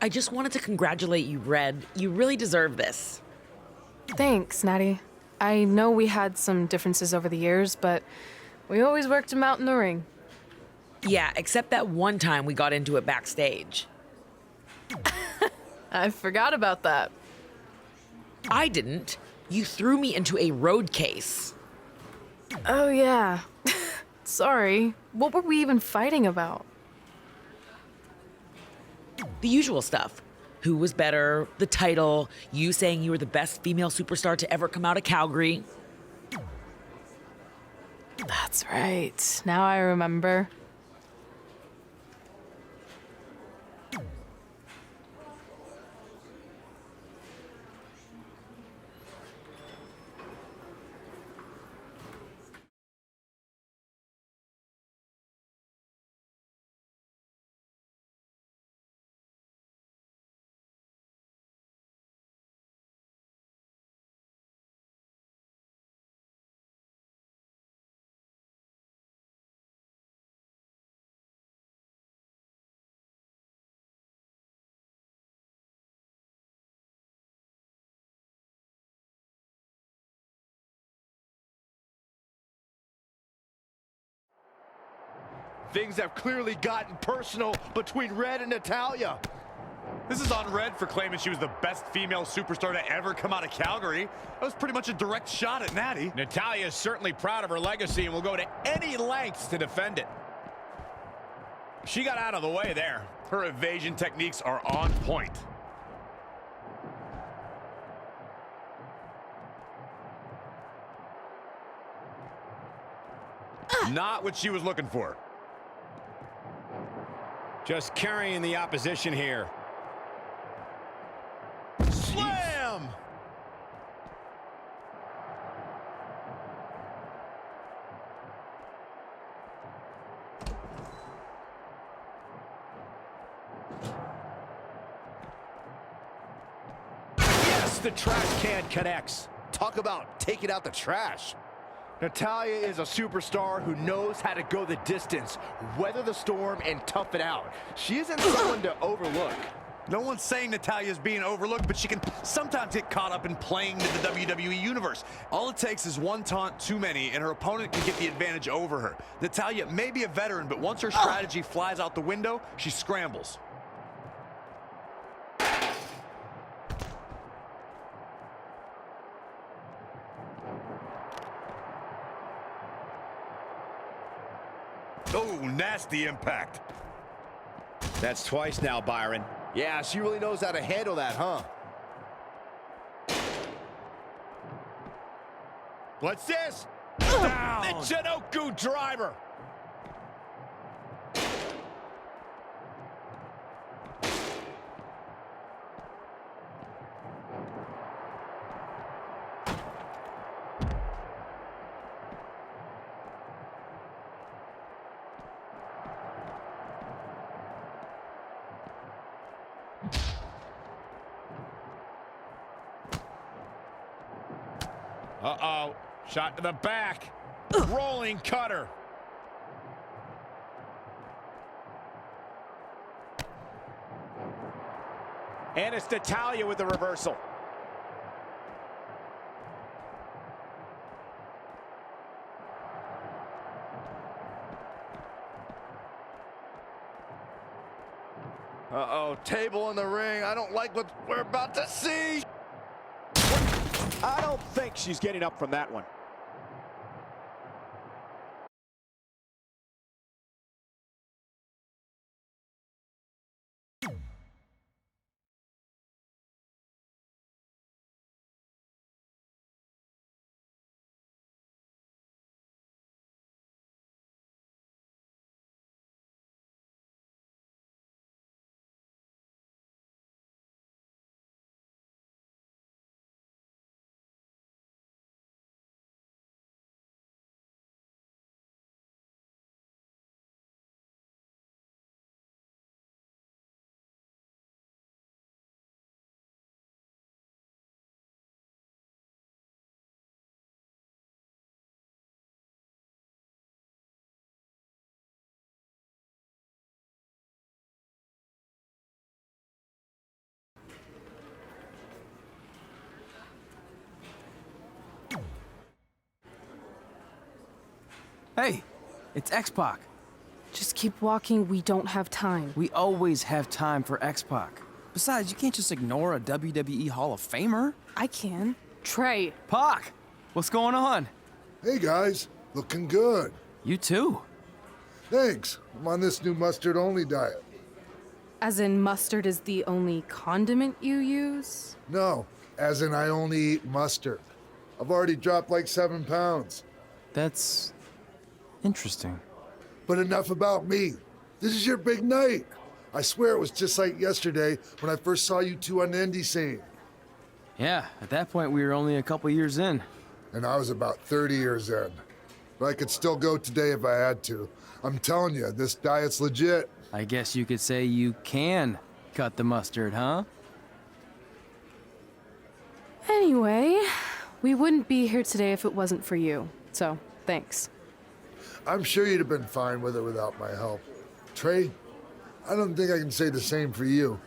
I just wanted to congratulate you, Red. You really deserve this. Thanks, Natty. I know we had some differences over the years, but we always worked them out in the ring. Yeah, except that one time we got into it backstage. I forgot about that. I didn't. You threw me into a road case. Oh, yeah. Sorry. What were we even fighting about? The usual stuff. Who was better, the title, you saying you were the best female superstar to ever come out of Calgary. That's right. Now I remember. Things have clearly gotten personal between Red and Natalya. This is on Red for claiming she was the best female superstar to ever come out of Calgary. That was pretty much a direct shot at Natty. Natalya is certainly proud of her legacy and will go to any lengths to defend it. She got out of the way there. Her evasion techniques are on point. Not what she was looking for. Just carrying the opposition here. Slam! Yes, the trash can connects. Talk about taking out the trash. Natalya is a superstar who knows how to go the distance, weather the storm, and tough it out. She isn't someone to overlook. No one's saying Natalya is being overlooked, but she can sometimes get caught up in playing to the WWE Universe. All it takes is one taunt too many, and her opponent can get the advantage over her. Natalya may be a veteran, but once her strategy flies out the window, she scrambles. Oh, nasty impact. That's twice now, Byron. Yeah, she really knows how to handle that, huh? What's this? Down. The Chinoku driver. Uh-oh. Shot to the back. Rolling cutter. And it's Natalya with the reversal. Uh-oh, table in the ring. I don't like what we're about to see. I don't think she's getting up from that one. Hey, it's X-Pac. Just keep walking, we don't have time. We always have time for X-Pac. Besides, you can't just ignore a WWE Hall of Famer. I can. Trey. Pac, what's going on? Hey guys, looking good. You too. Thanks. I'm on this new mustard-only diet. As in, mustard is the only condiment you use? No, as in I only eat mustard. I've already dropped like 7 pounds. That's interesting. But enough about me. This is your big night. I swear it was just like yesterday when I first saw you two on the indie scene. Yeah, at that point we were only a couple years in. And I was about 30 years in. But I could still go today if I had to. I'm telling you, this diet's legit. I guess you could say you can cut the mustard, huh? Anyway, we wouldn't be here today if it wasn't for you. So, thanks. I'm sure you'd have been fine with it without my help. Trey, I don't think I can say the same for you.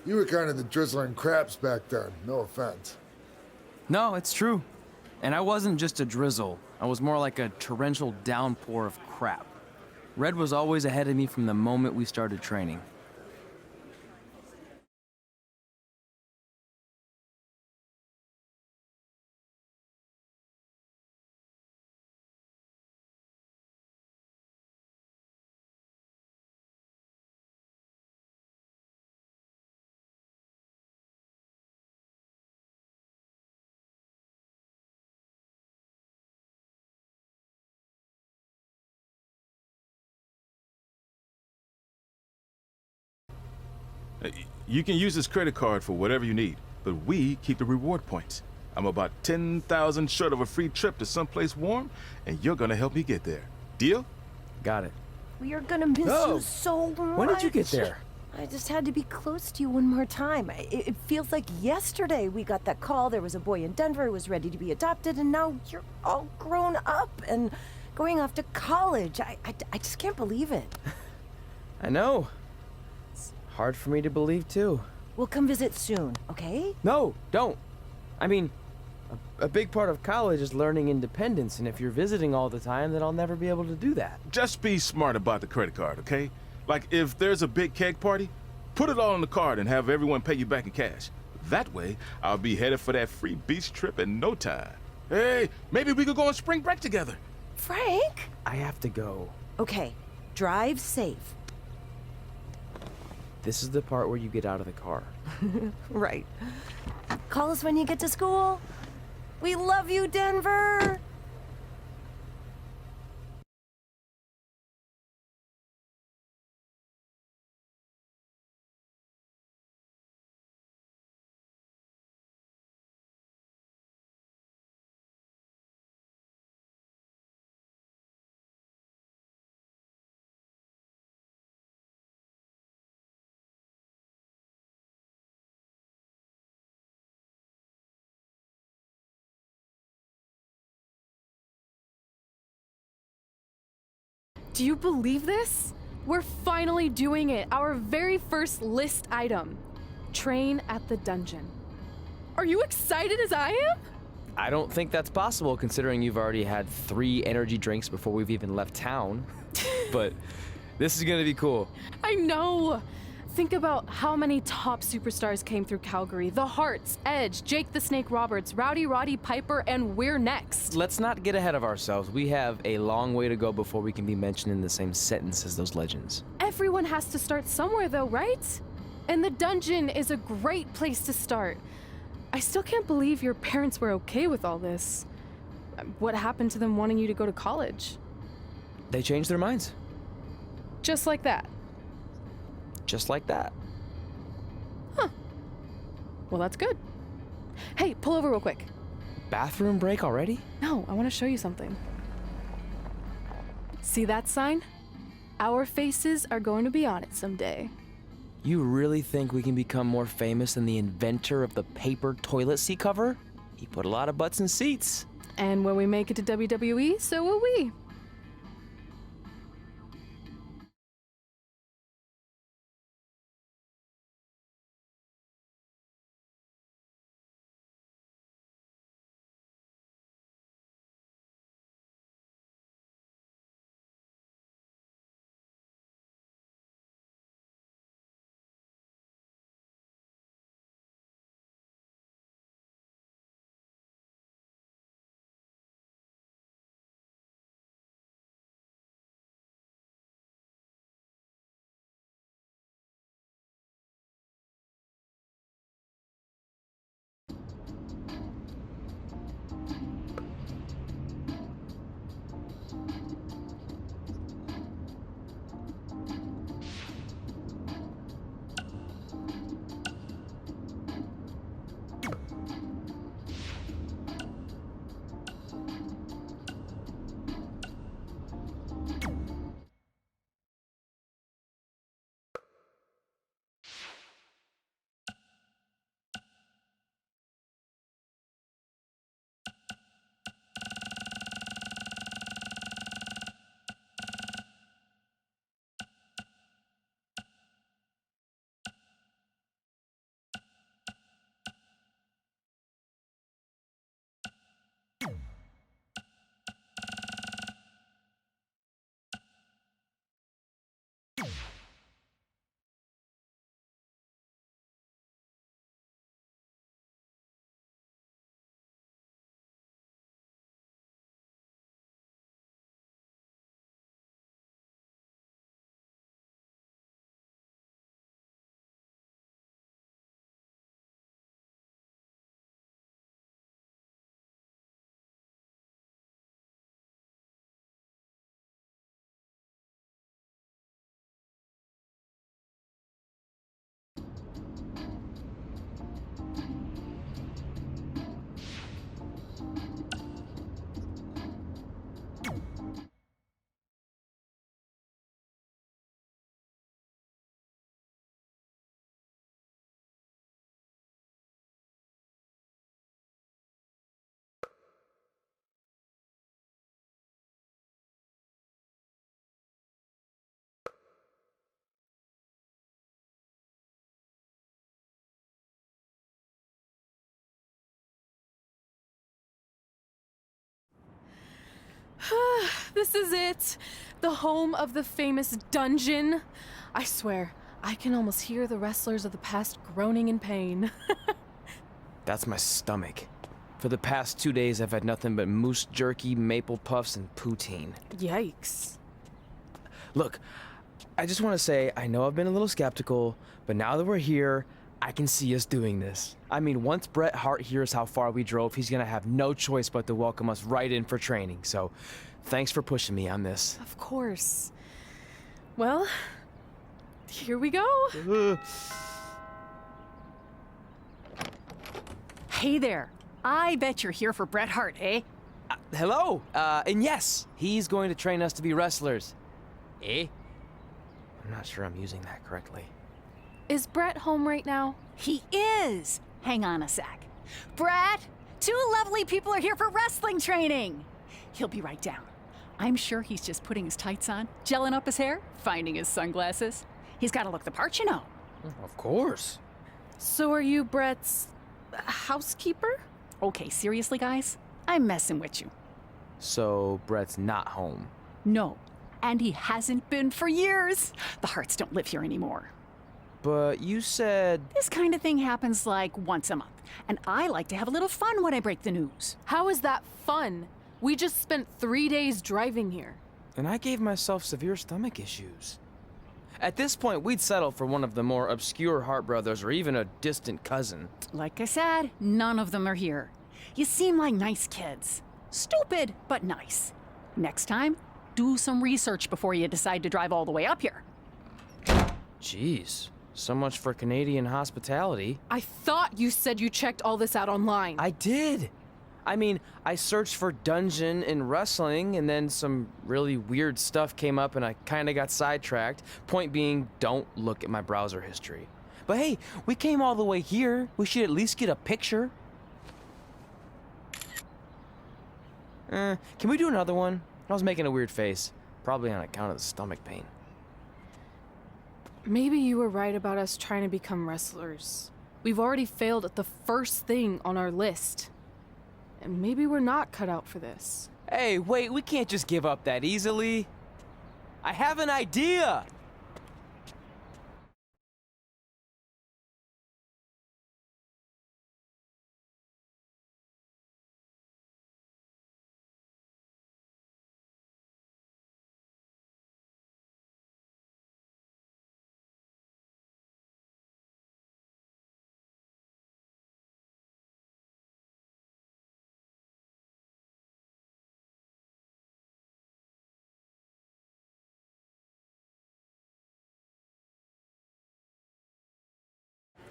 You were kind of the drizzling craps back then, no offense. No, it's true. And I wasn't just a drizzle. I was more like a torrential downpour of crap. Red was always ahead of me from the moment we started training. You can use this credit card for whatever you need, but we keep the reward points. I'm about 10,000 short of a free trip to someplace warm, and you're gonna help me get there. Deal? Got it. We are gonna miss you so much. When did you get there? I just had to be close to you one more time. It feels like yesterday we got that call. There was a boy in Denver who was ready to be adopted, and now you're all grown up and going off to college. I just can't believe it. I know. It's hard for me to believe, too. We'll come visit soon, okay? No, don't. I mean, a big part of college is learning independence, and if you're visiting all the time, then I'll never be able to do that. Just be smart about the credit card, okay? Like, if there's a big keg party, put it all on the card and have everyone pay you back in cash. That way, I'll be headed for that free beach trip in no time. Hey, maybe we could go on spring break together. Frank? I have to go. Okay, drive safe. This is the part where you get out of the car. Right. Call us when you get to school. We love you, Denver! Do you believe this? We're finally doing it. Our very first list item. Train at the dungeon. Are you excited as I am? I don't think that's possible, considering you've already had 3 energy drinks before we've even left town. But this is gonna be cool. I know. Think about how many top superstars came through Calgary. The Hearts, Edge, Jake the Snake Roberts, Rowdy Roddy Piper, and we're next. Let's not get ahead of ourselves. We have a long way to go before we can be mentioned in the same sentence as those legends. Everyone has to start somewhere though, right? And the dungeon is a great place to start. I still can't believe your parents were okay with all this. What happened to them wanting you to go to college? They changed their minds. Just like that. Just like that. Well, that's good. Hey, pull over real quick. Bathroom break already? No, I want to show you something. See that sign? Our faces are going to be on it someday. You really think we can become more famous than the inventor of the paper toilet seat cover? He put a lot of butts in seats. And when we make it to WWE, so will we. This is it. The home of the famous dungeon. I swear, I can almost hear the wrestlers of the past groaning in pain. That's my stomach. For the past 2 days, I've had nothing but moose jerky, maple puffs, and poutine. Yikes. Look, I just want to say, I know I've been a little skeptical, but now that we're here, I can see us doing this. I mean, once Bret Hart hears how far we drove, he's gonna have no choice but to welcome us right in for training. So, thanks for pushing me on this. Of course. Well, here we go. Hey there. I bet you're here for Bret Hart, eh? Hello, and yes, he's going to train us to be wrestlers. Eh? I'm not sure I'm using that correctly. Is Brett home right now? He is. Hang on a sec. Bret, 2 lovely people are here for wrestling training. He'll be right down. I'm sure he's just putting his tights on, gelling up his hair, finding his sunglasses. He's got to look the part, you know. Of course. So are you Brett's housekeeper? Okay, seriously, guys? I'm messing with you. So, Brett's not home. No, and he hasn't been for years. The Harts don't live here anymore. But you said... This kind of thing happens like once a month, and I like to have a little fun when I break the news. How is that fun? We just spent 3 days driving here. And I gave myself severe stomach issues. At this point, we'd settle for one of the more obscure Hart brothers or even a distant cousin. Like I said, none of them are here. You seem like nice kids. Stupid, but nice. Next time, do some research before you decide to drive all the way up here. Jeez, so much for Canadian hospitality. I thought you said you checked all this out online. I did. I mean, I searched for dungeon in wrestling, and then some really weird stuff came up, and I kind of got sidetracked. Point being, don't look at my browser history. But hey, we came all the way here. We should at least get a picture. Can we do another one? I was making a weird face, probably on account of the stomach pain. Maybe you were right about us trying to become wrestlers. We've already failed at the first thing on our list. And maybe we're not cut out for this. Hey, wait, we can't just give up that easily. I have an idea!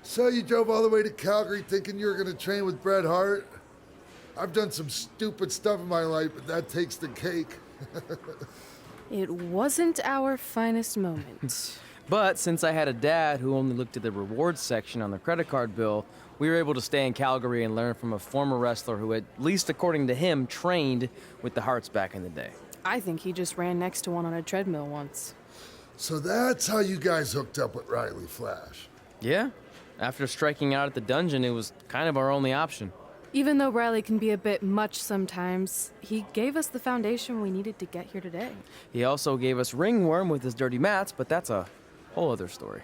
So you drove all the way to Calgary thinking you were going to train with Bret Hart? I've done some stupid stuff in my life, but that takes the cake. It wasn't our finest moment. But since I had a dad who only looked at the rewards section on the credit card bill, we were able to stay in Calgary and learn from a former wrestler who, at least according to him, trained with the Harts back in the day. I think he just ran next to one on a treadmill once. So that's how you guys hooked up with Riley Flash. Yeah. After striking out at the dungeon, it was kind of our only option. Even though Riley can be a bit much sometimes, he gave us the foundation we needed to get here today. He also gave us ringworm with his dirty mats, but that's a whole other story.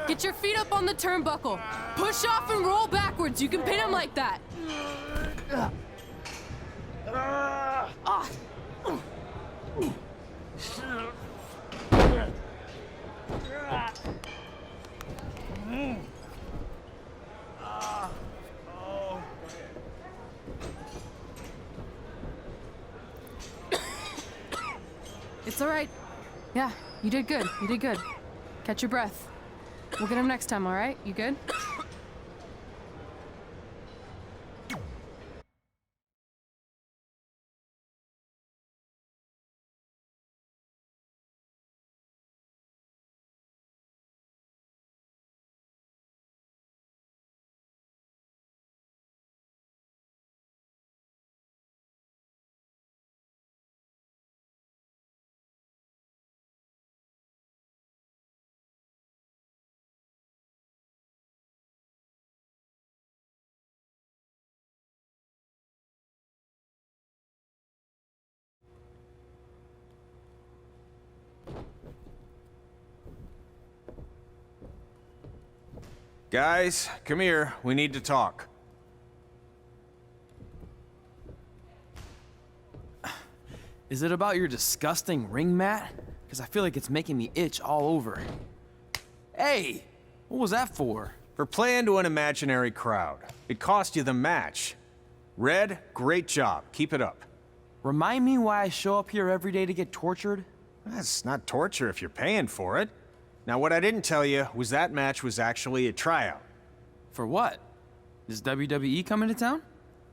Get your feet up on the turnbuckle. Push off and roll backwards. You can pin him like that. It's all right. Yeah, you did good. You did good. Catch your breath. We'll get him next time, all right? You good? Guys, come here. We need to talk. Is it about your disgusting ring mat? Because I feel like it's making me itch all over. Hey, what was that for? For playing to an imaginary crowd. It cost you the match. Red, great job. Keep it up. Remind me why I show up here every day to get tortured? That's not torture if you're paying for it. Now, what I didn't tell you was that match was actually a tryout. For what? Is WWE coming to town?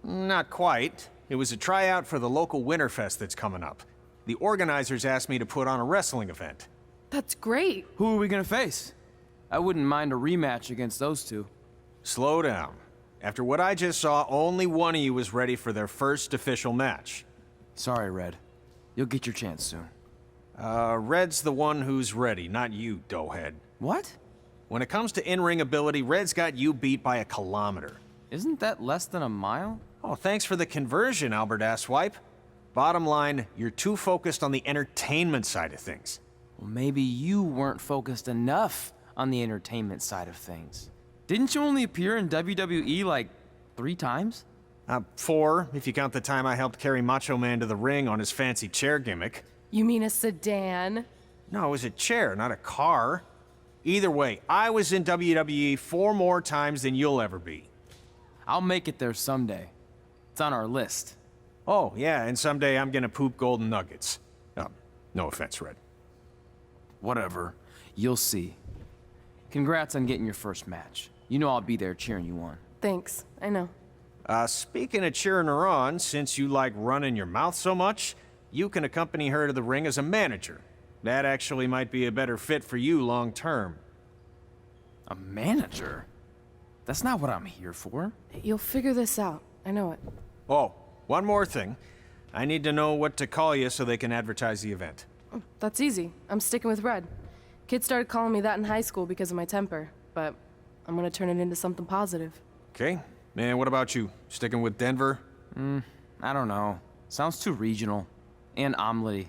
Not quite. It was a tryout for the local Winterfest that's coming up. The organizers asked me to put on a wrestling event. That's great. Who are we gonna face? I wouldn't mind a rematch against those two. Slow down. After what I just saw, only one of you was ready for their first official match. Sorry, Red. You'll get your chance soon. Red's the one who's ready, not you, doughhead. What? When it comes to in-ring ability, Red's got you beat by a kilometer. Isn't that less than a mile? Oh, thanks for the conversion, Albert Asswipe. Bottom line, you're too focused on the entertainment side of things. Well, maybe you weren't focused enough on the entertainment side of things. Didn't you only appear in WWE like 3 times? 4, if you count the time I helped carry Macho Man to the ring on his fancy chair gimmick. You mean a sedan? No, it was a chair, not a car. Either way, I was in WWE 4 more times than you'll ever be. I'll make it there someday. It's on our list. Oh, yeah, and someday I'm gonna poop golden nuggets. No offense, Red. Whatever. You'll see. Congrats on getting your first match. You know I'll be there cheering you on. Thanks, I know. Speaking of cheering her on, since you like running your mouth so much, you can accompany her to the ring as a manager. That actually might be a better fit for you long term. A manager? That's not what I'm here for. You'll figure this out. I know it. Oh, one more thing. I need to know what to call you so they can advertise the event. That's easy. I'm sticking with Red. Kids started calling me that in high school because of my temper, but I'm gonna turn it into something positive. Okay. And what about you? Sticking with Denver? I don't know. Sounds too regional. And omelette-y.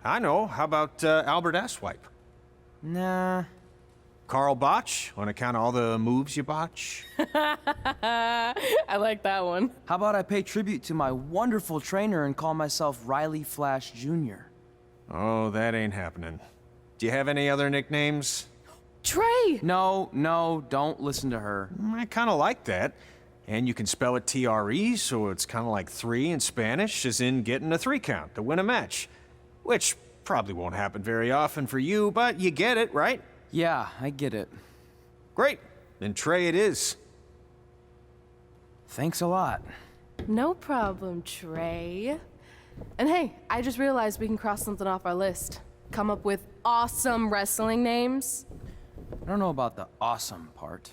I know. How about Albert Asswipe? Nah. Carl Botch, on account of all the moves you botch? I like that one. How about I pay tribute to my wonderful trainer and call myself Riley Flash Jr.? Oh, that ain't happening. Do you have any other nicknames? Trey! No, don't listen to her. I kind of like that. And you can spell it T-R-E, so it's kind of like 3 in Spanish, as in getting a 3 count to win a match. Which probably won't happen very often for you, but you get it, right? Yeah, I get it. Great. Then Trey it is. Thanks a lot. No problem, Trey. And hey, I just realized we can cross something off our list. Come up with awesome wrestling names. I don't know about the awesome part.